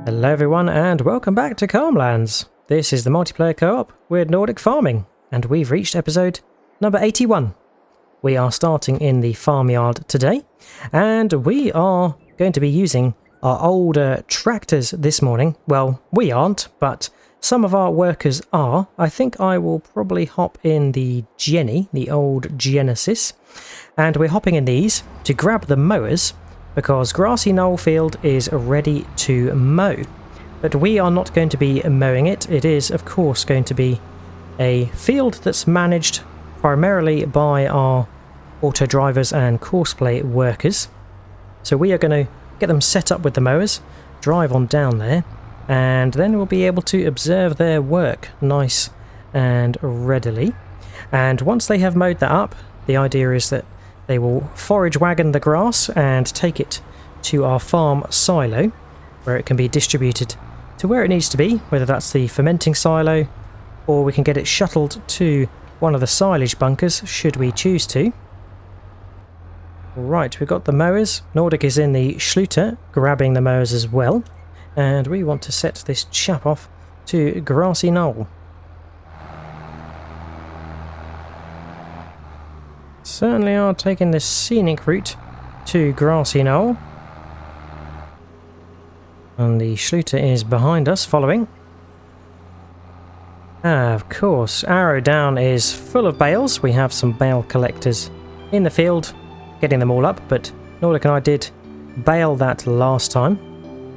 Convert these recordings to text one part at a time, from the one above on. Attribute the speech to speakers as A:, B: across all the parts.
A: Hello everyone and welcome back to Calmlands. This is the multiplayer co-op with Nordic farming and we've reached episode number 81. We are starting in the farmyard today and we are going to be using our older tractors this morning. Well, we aren't, but some of our workers are. I think I will probably hop in the Jenny, the old Genesis, and we're hopping in these to grab the mowers because Grassy Knoll Field is ready to mow. But we are not going to be mowing it. It is, of course, going to be a field that's managed primarily by our auto drivers and courseplay workers. So we are going to get them set up with the mowers, drive on down there, and then we'll be able to observe their work nice and readily. And once they have mowed that up, the idea is that they will forage wagon the grass and take it to our farm silo, where it can be distributed to where it needs to be, whether that's the fermenting silo, or we can get it shuttled to one of the silage bunkers, should we choose to. Right, we've got the mowers. Nordic is in the Schluter, grabbing the mowers as well. And we want to set this chap off to Grassy Knoll. Certainly are taking the scenic route to Grassy Knoll. And the Schluter is behind us, following. Of course, Arrow Down is full of bales. We have some bale collectors in the field, getting them all up, but Nordic and I did bale that last time.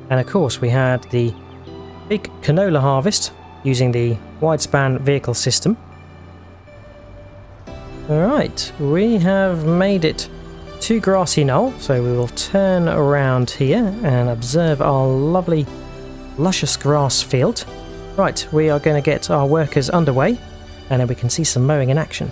A: And of course we had the big canola harvest using the wide-span vehicle system. Alright, we have made it to Grassy Knoll, so we will turn around here and observe our lovely luscious grass field. Right, we are going to get our workers underway and then we can see some mowing in action.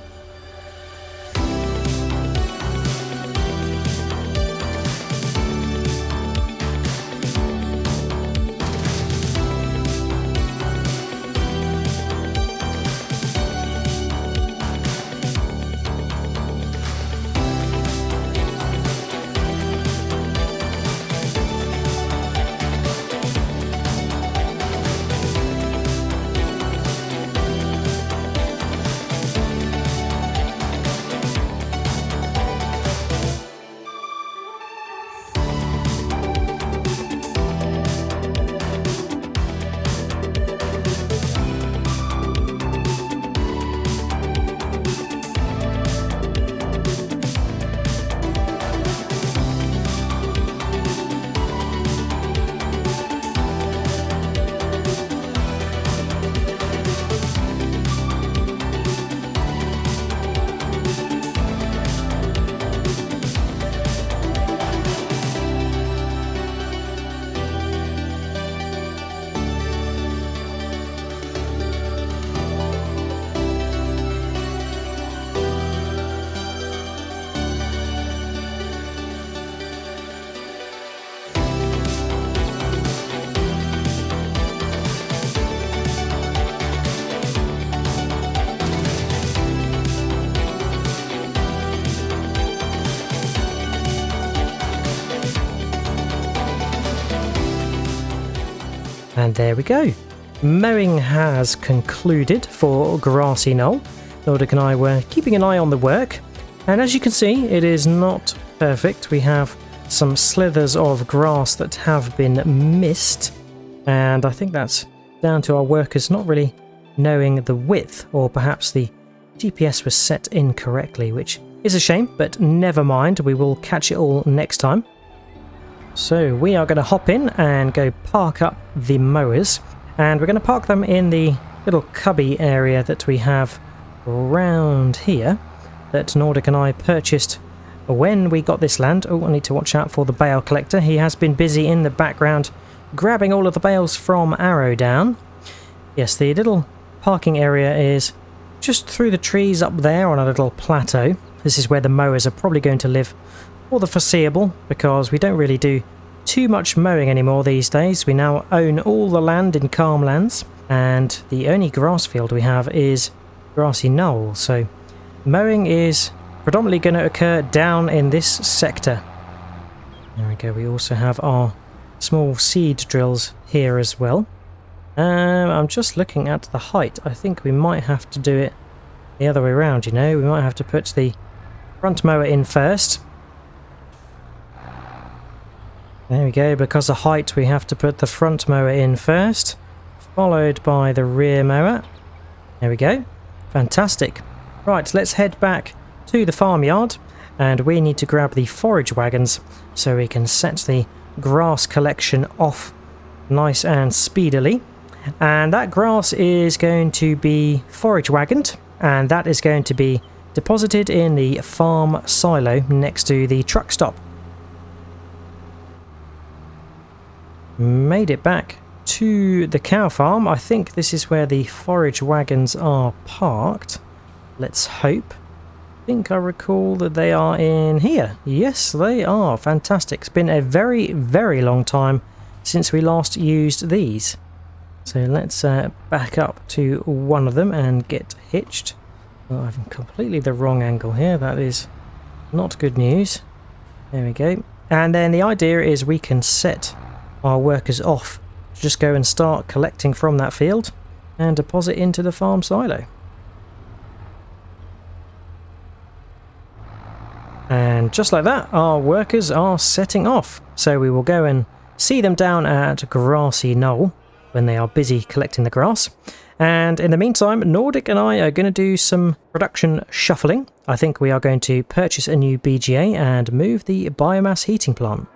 A: And there we go. Mowing has concluded for Grassy Knoll. Nordic and I were keeping an eye on the work, and as you can see, it is not perfect. We have some slithers of grass that have been missed, and I think that's down to our workers not really knowing the width, or perhaps the GPS was set incorrectly, which is a shame, but never mind, we will catch it all next time. So we are going to hop in and go park up the mowers, and we're going to park them in the little cubby area that we have around here that Nordic and I purchased when we got this land. Oh, I need to watch out for the bale collector. He has been busy in the background grabbing all of the bales from Arrow Down. Yes, the little parking area is just through the trees up there on a little plateau. This is where the mowers are probably going to live for the foreseeable, because we don't really do too much mowing anymore these days. We now own all the land in Calmlands, and the only grass field we have is Grassy Knoll, so mowing is predominantly going to occur down in this sector. There we go, we also have our small seed drills here as well. I'm just looking at the height. I think we might have to do it the other way around, you know. We might have to put the front mower in first. There we go. Because of height, we have to put the front mower in first, followed by the rear mower. There we go. Fantastic. Right, let's head back to the farmyard, and we need to grab the forage wagons so we can set the grass collection off nice and speedily. And that grass is going to be forage wagoned, and that is going to be deposited in the farm silo next to the truck stop. Made it back to the cow farm. I think this is where the forage wagons are parked. Let's hope. I think I recall that they are in here. Yes, they are. Fantastic. It's been a very, very long time since we last used these. So let's back up to one of them and get hitched. Oh, I've completely the wrong angle here. That is not good news. There we go. And then the idea is we can set our workers off to just go and start collecting from that field and deposit into the farm silo. And just like that, our workers are setting off. So we will go and see them down at Grassy Knoll when they are busy collecting the grass. And in the meantime, Nordic and I are going to do some production shuffling. I think we are going to purchase a new BGA and move the biomass heating plant.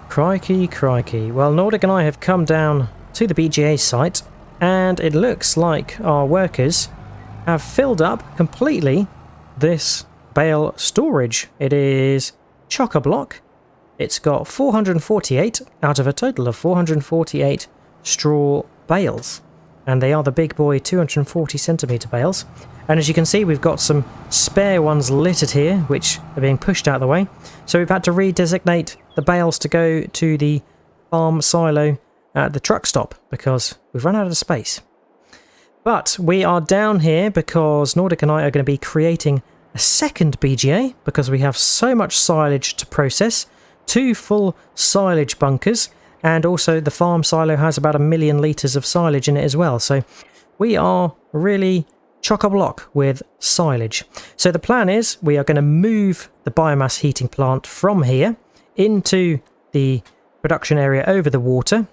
A: Crikey, crikey. Well, Nordic and I have come down to the BGA site, and it looks like our workers have filled up completely this bale storage. It is chock-a-block. It's got 448 out of a total of 448 straw bales, and they are the big boy 240 centimetre bales. And as you can see, we've got some spare ones littered here which are being pushed out of the way, so we've had to redesignate the bales to go to the farm silo at the truck stop because we've run out of space. But we are down here because Nordic and I are going to be creating a second BGA because we have so much silage to process, 2 full silage bunkers, and also the farm silo has about 1 million litres of silage in it as well. So we are really chock-a-block with silage. So the plan is we are going to move the biomass heating plant from here into the production area over the water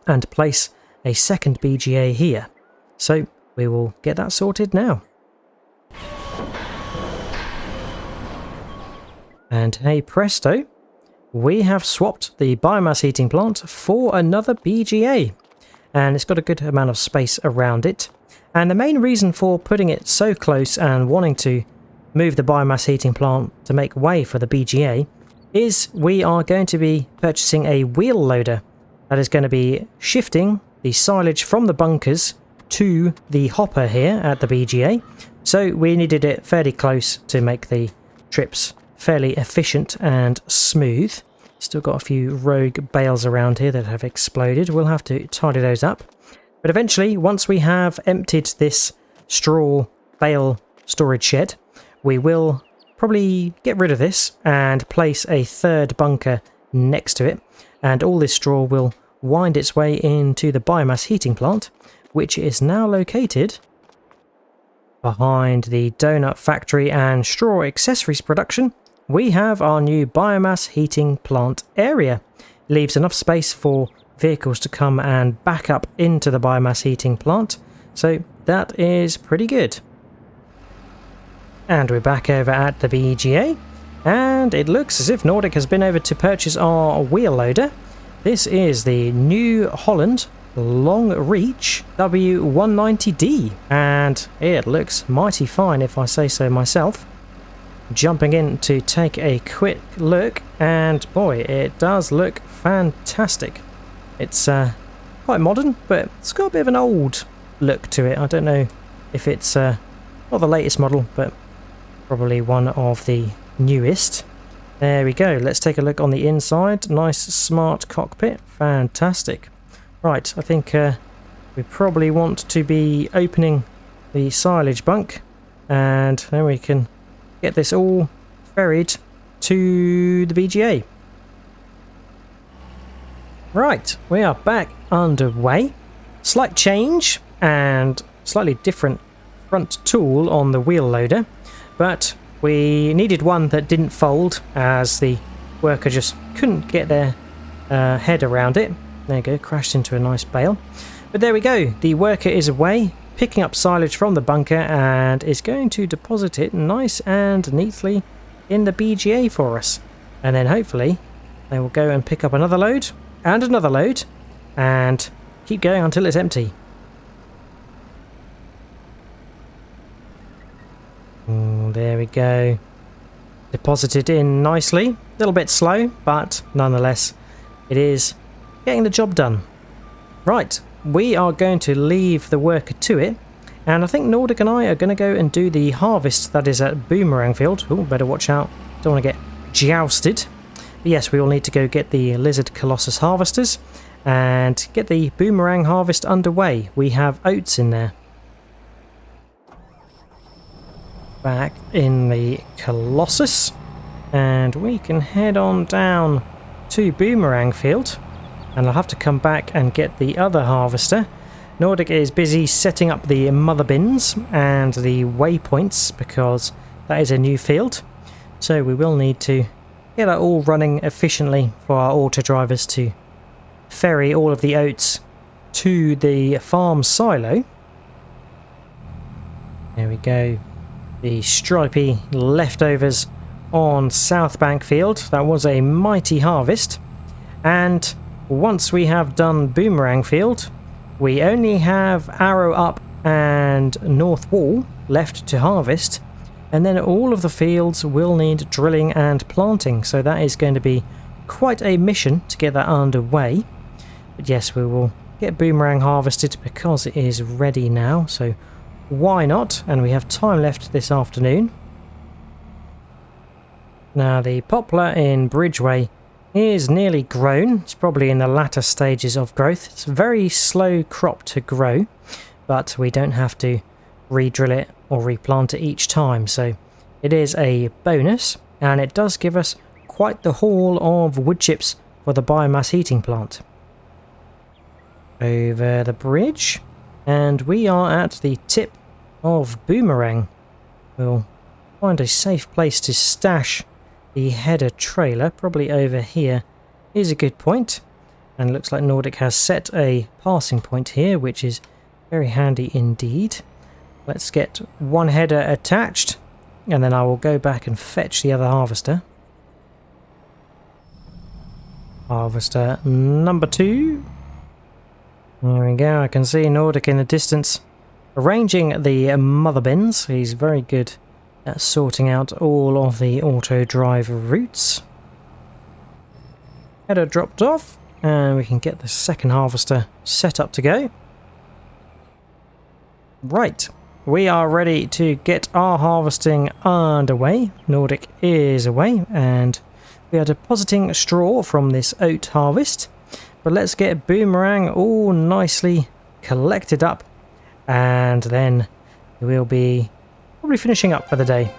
A: and place a second BGA here. So we will get that sorted now. And hey presto, we have swapped the biomass heating plant for another BGA, and it's got a good amount of space around it. And the main reason for putting it so close and wanting to move the biomass heating plant to make way for the BGA is we are going to be purchasing a wheel loader that is going to be shifting the silage from the bunkers to the hopper here at the BGA. So we needed it fairly close to make the trips fairly efficient and smooth. Still got a few rogue bales around here that have exploded. We'll have to tidy those up. But eventually, once we have emptied this straw bale storage shed, we will probably get rid of this and place a third bunker next to it. And all this straw will wind its way into the biomass heating plant, which is now located behind the donut factory and straw accessories production. We have our new biomass heating plant area. Leaves enough space for vehicles to come and back up into the biomass heating plant, so that is pretty good. And we're back over at the BGA, and it looks as if Nordic has been over to purchase our wheel loader. This is the New Holland Long Reach W190D, and it looks mighty fine if I say so myself. Jumping in to take a quick look, and boy, it does look fantastic. It's quite modern, but it's got a bit of an old look to it. I don't know if it's not the latest model, but probably one of the newest. There we go. Let's take a look on the inside. Nice smart cockpit. Fantastic. Right, I think we probably want to be opening the silage bunk, and then we can get this all ferried to the BGA. Right, we are back underway. Slight change and slightly different front tool on the wheel loader, but we needed one that didn't fold as the worker just couldn't get their head around it. There you go, crashed into a nice bale. But there we go, the worker is away, picking up silage from the bunker and is going to deposit it nice and neatly in the BGA for us. And then hopefully they will go and pick up another load and keep going until it's empty. There we go. Deposited in nicely. A little bit slow, but nonetheless, it is getting the job done. Right, we are going to leave the worker to it, and I think Nordic and I are going to go and do the harvest that is at Boomerang Field. Oh, better watch out. Don't want to get jousted. But yes, we will need to go get the Lizard Colossus harvesters and get the Boomerang harvest underway. We have oats in there. Back in the Colossus, and we can head on down to Boomerang Field, and I'll have to come back and get the other harvester. Nordic is busy setting up the mother bins and the waypoints because that is a new field, so we will need to get that all running efficiently for our auto drivers to ferry all of the oats to the farm silo. There we go. The stripy leftovers on South Bank Field. That was a mighty harvest. And once we have done Boomerang Field, we only have Arrow Up and North Wall left to harvest. And then all of the fields will need drilling and planting. So that is going to be quite a mission to get that underway. But yes, we will get Boomerang harvested because it is ready now. So why not? And we have time left this afternoon. Now the poplar in Bridgeway is nearly grown. It's probably in the latter stages of growth. It's a very slow crop to grow, but we don't have to re-drill it or replant it each time, so it is a bonus, and it does give us quite the haul of wood chips for the biomass heating plant. Over the bridge, and we are at the tip of Boomerang. We'll find a safe place to stash the header trailer, probably over here is a good point, and looks like Nordic has set a passing point here, which is very handy indeed. Let's get one header attached, and then I will go back and fetch the other harvester. Harvester number 2. There we go, I can see Nordic in the distance arranging the mother bins. He's very good at sorting out all of the auto drive routes. Header dropped off, and we can get the second harvester set up to go. Right, we are ready to get our harvesting underway. Nordic is away, and we are depositing straw from this oat harvest. But let's get Boomerang all nicely collected up, and then we'll be probably finishing up for the day.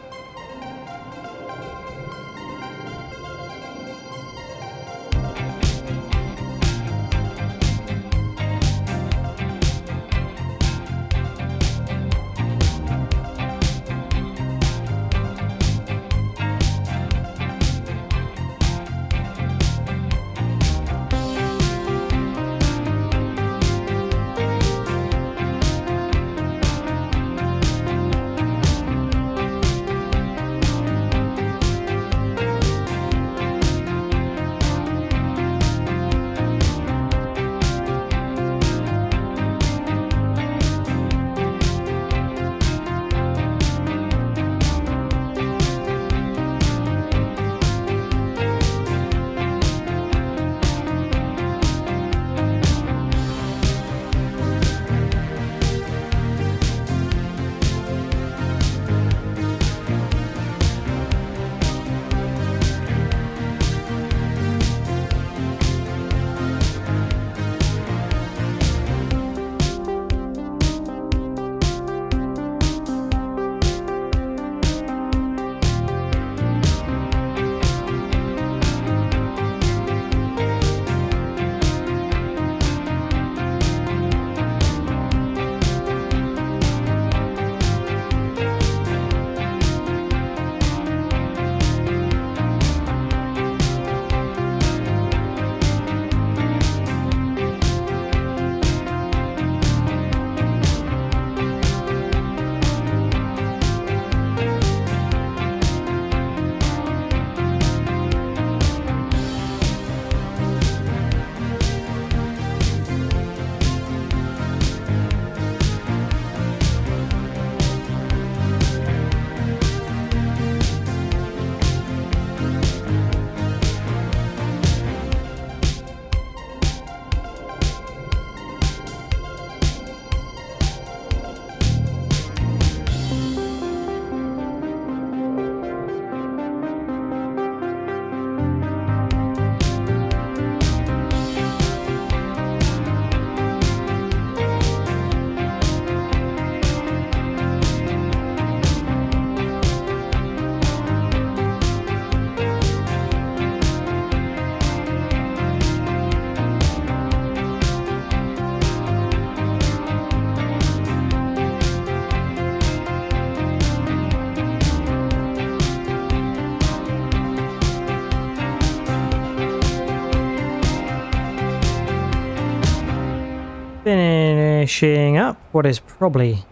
A: finishing up what is probably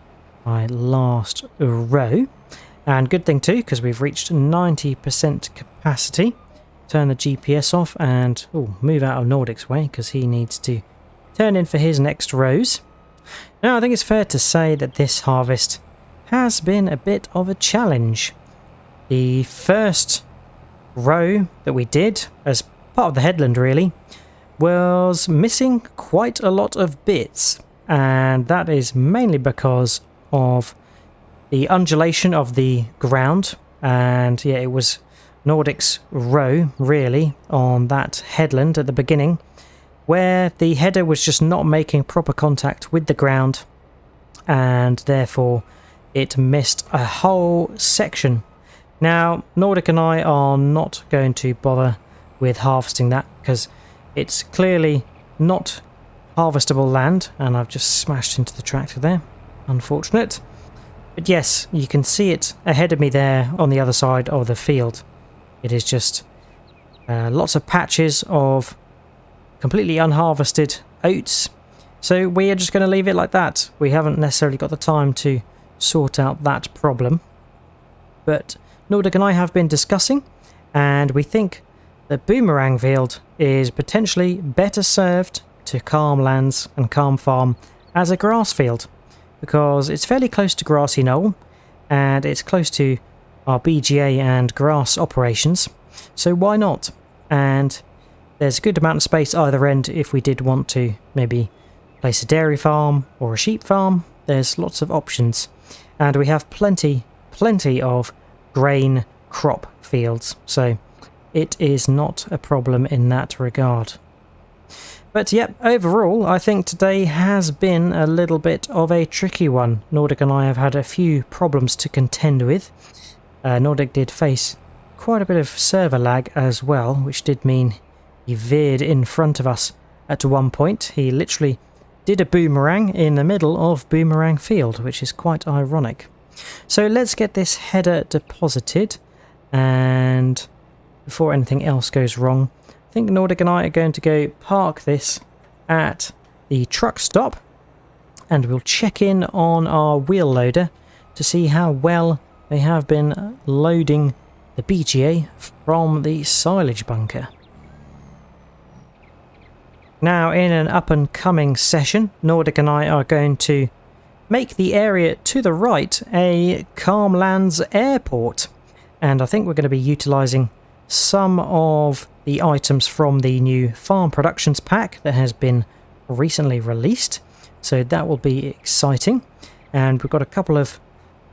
A: my last row. And good thing too, because we've reached 90% capacity. Turn the GPS off and move out of Nordic's way, because he needs to turn in for his next rows. Now I think it's fair to say that this harvest has been a bit of a challenge. The first row that we did, as part of the headland really, was missing quite a lot of bits, and that is mainly because of the undulation of the ground. And yeah, it was Nordic's row really on that headland at the beginning, where the header was just not making proper contact with the ground, and therefore it missed a whole section. Now Nordic and I are not going to bother with harvesting that, because it's clearly not harvestable land, and I've just smashed into the tractor there. Unfortunate. But yes, you can see it ahead of me there on the other side of the field. It is just lots of patches of completely unharvested oats. So we are just going to leave it like that. We haven't necessarily got the time to sort out that problem. But Nordic and I have been discussing, and we think that Boomerang Field is potentially better served to Calm Lands and Calm Farm as a grass field, because it's fairly close to Grassy Knoll, and it's close to our BGA and grass operations, so why not? And there's a good amount of space either end if we did want to maybe place a dairy farm or a sheep farm. There's lots of options, and we have plenty of grain crop fields, so it is not a problem in that regard. But yep, overall I think today has been a little bit of a tricky one. Nordic and I have had a few problems to contend with. Nordic did face quite a bit of server lag as well, which did mean he veered in front of us at one point. He literally did a boomerang in the middle of Boomerang Field, which is quite ironic. So let's get this header deposited, and before anything else goes wrong, I think Nordic and I are going to go park this at the truck stop, and we'll check in on our wheel loader to see how well they have been loading the BGA from the silage bunker. Now, in an up and coming session, Nordic and I are going to make the area to the right a Calm Lands airport, and I think we're going to be utilising some of the items from the new Farm Productions pack that has been recently released, so that will be exciting. And we've got a couple of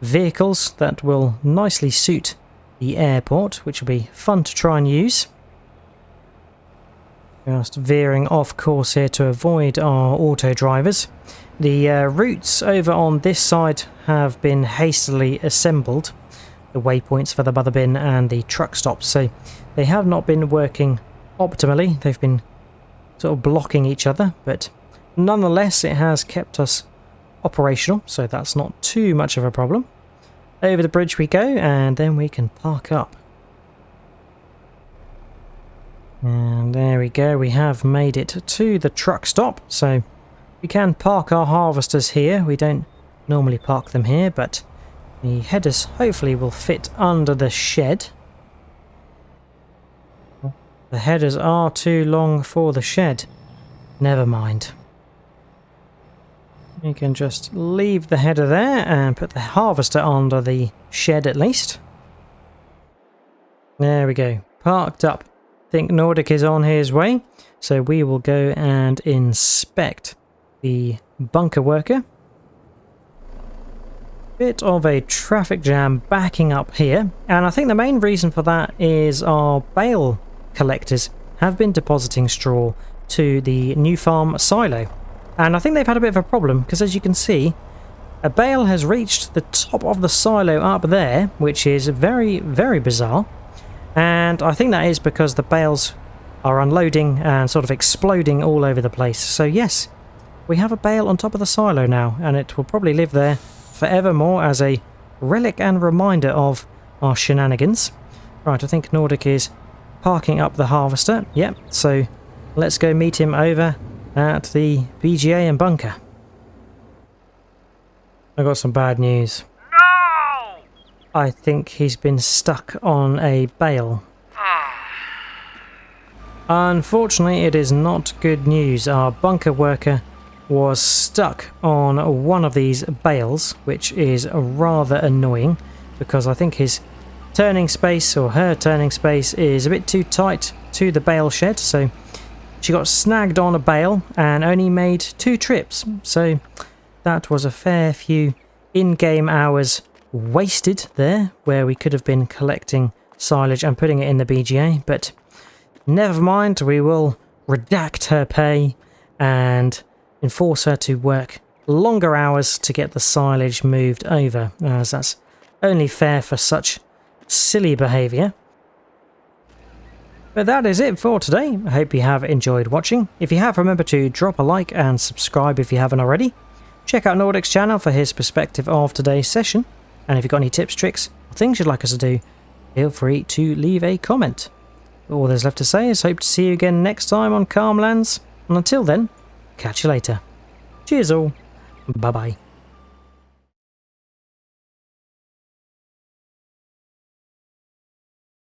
A: vehicles that will nicely suit the airport, which will be fun to try and use. Just veering off course here to avoid our auto drivers. The routes over on this side have been hastily assembled, the waypoints for the mother bin and the truck stops, so they have not been working optimally. They've been sort of blocking each other, but nonetheless it has kept us operational, so that's not too much of a problem. Over the bridge we go, and then we can park up. And there we go, we have made it to the truck stop, so we can park our harvesters here. We don't normally park them here, but the headers hopefully will fit under the shed. The headers are too long for the shed. Never mind. You can just leave the header there and put the harvester under the shed at least. There we go, parked up. I think Nordic is on his way, so we will go and inspect the bunker worker. Bit of a traffic jam backing up here, and I think the main reason for that is our bale collectors have been depositing straw to the new farm silo. And I think they've had a bit of a problem, because as you can see, a bale has reached the top of the silo up there, which is very, very bizarre. And I think that is because the bales are unloading and sort of exploding all over the place. So yes, we have a bale on top of the silo now, and it will probably live there forevermore as a relic and reminder of our shenanigans. Right, I think Nordic is parking up the harvester. Yep, so let's go meet him over at the BGA and bunker. I got some bad news.
B: No!
A: I think he's been stuck on a bale. Unfortunately, it is not good news. Our bunker worker was stuck on one of these bales, which is rather annoying because I think his turning space or her turning space is a bit too tight to the bale shed, so she got snagged on a bale and only made 2 trips. So that was a fair few in-game hours wasted there, where we could have been collecting silage and putting it in the BGA, but never mind, we will redact her pay and enforce her to work longer hours to get the silage moved over, as that's only fair for such silly behaviour. But that is it for today. I hope you have enjoyed watching. If you have, remember to drop a like and subscribe if you haven't already. Check out Nordic's channel for his perspective of today's session. And if you've got any tips, tricks, or things you'd like us to do, feel free to leave a comment. But all there's left to say is hope to see you again next time on Calm Lands. And until then, catch you later. Cheers all. Bye bye.